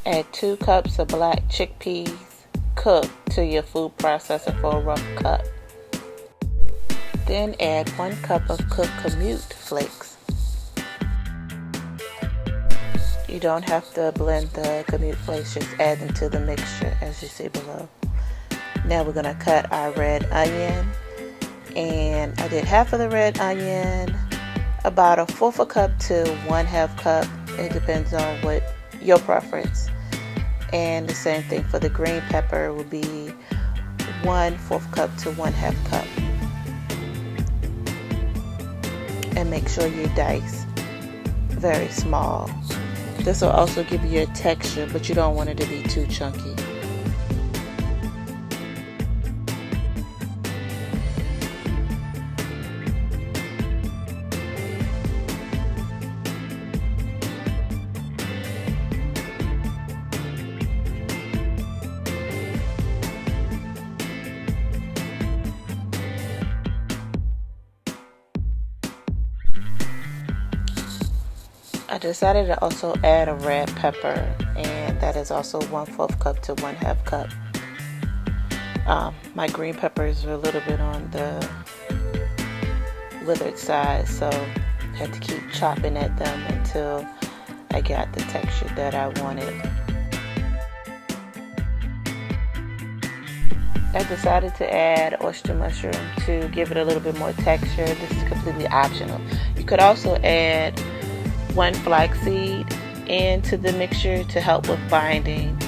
Add 2 cups of black chickpeas cooked to your food processor for a rough cut. Then add 1 cup of cooked Kamut flakes. You don't have to blend the Kamut flakes, just add them to the mixture as you see below. Now we're going to cut our red onion, and I did half of the red onion, about 1/4 cup to 1/2 cup. It depends on what your preference. And the same thing for the green pepper will be 1/4 cup to 1/2 cup. And make sure you dice very small. This will also give you a texture, but you don't want it to be too chunky. I decided to also add a red pepper, and that is also 1/4 cup to 1/2 cup. My green peppers are a little bit on the withered side, so I had to keep chopping at them until I got the texture that I wanted. I decided to add oyster mushroom to give it a little bit more texture. This is completely optional. You could also add 1 flax seed into the mixture to help with binding.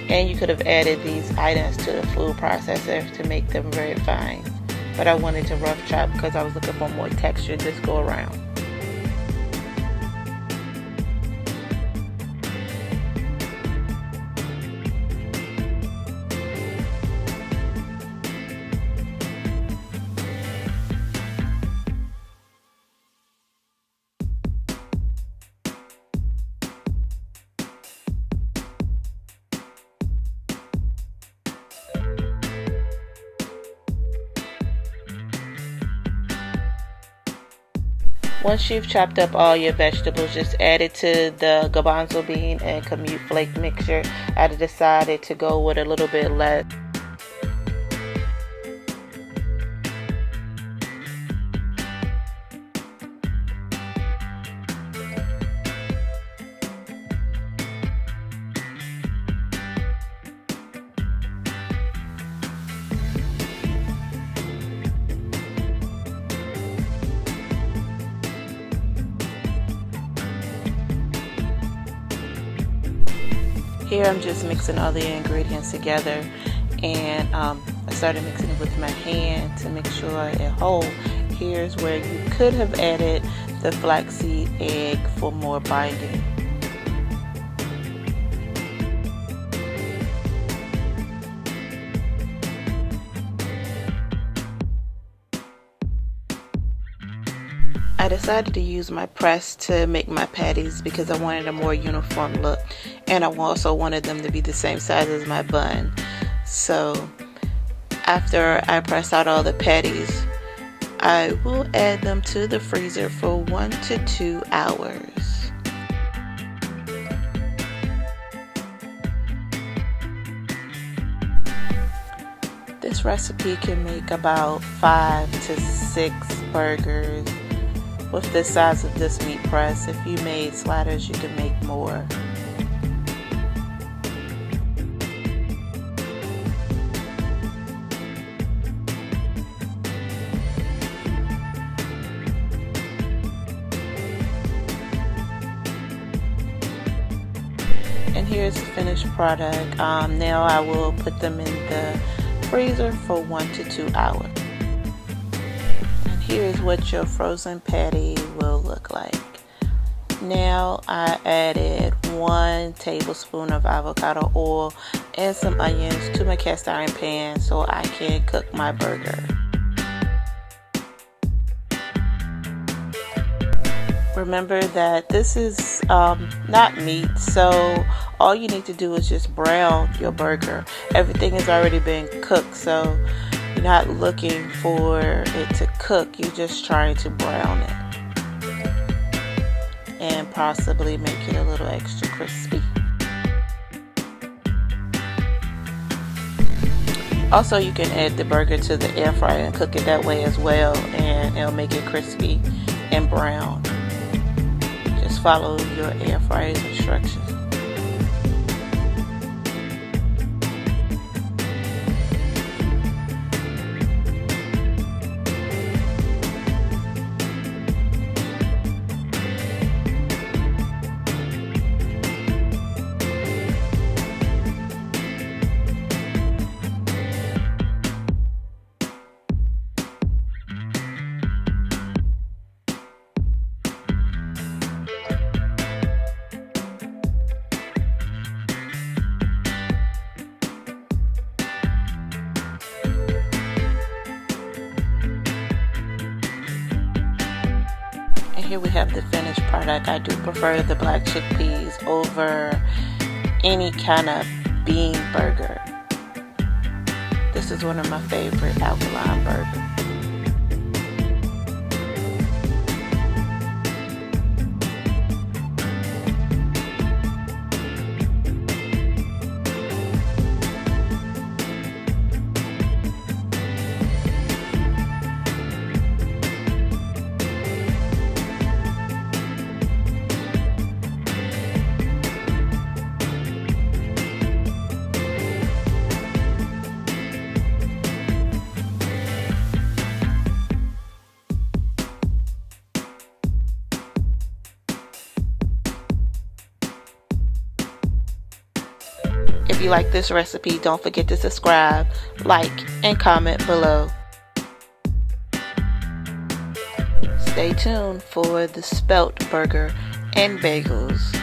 And you could have added these items to the food processor to make them very fine. But I wanted to rough chop because I was looking for more texture this go around. Once you've chopped up all your vegetables, just add it to the Garbanzo bean and Kamut flake mixture. I decided to go with a little bit less. Here I'm just mixing all the ingredients together, and I started mixing it with my hand to make sure it holds. Here's where you could have added the flaxseed egg for more binding. I decided to use my press to make my patties because I wanted a more uniform look, and I also wanted them to be the same size as my bun. So after I press out all the patties, I will add them to the freezer for 1 to 2 hours. This recipe can make about 5 to 6 burgers with the size of this meat press. If you made sliders, you can make more. And here's the finished product. Now I will put them in the freezer for 1 to 2 hours. Here's what your frozen patty will look like. Now I added 1 tablespoon of avocado oil and some onions to my cast iron pan so I can cook my burger. Remember that this is not meat, so all you need to do is just brown your burger. Everything has already been cooked, so you're not looking for it to cook, you're just trying to brown it. and possibly make it a little extra crispy. Also, you can add the burger to the air fryer and cook it that way as well, and it'll make it crispy and brown. Just follow your air fryer's instructions. Here we have the finished product. I do prefer the black chickpeas over any kind of bean burger. This is one of my favorite alkaline burgers. If you like this recipe, don't forget to subscribe, like, and comment below. Stay tuned for the Spelt burger and bagels.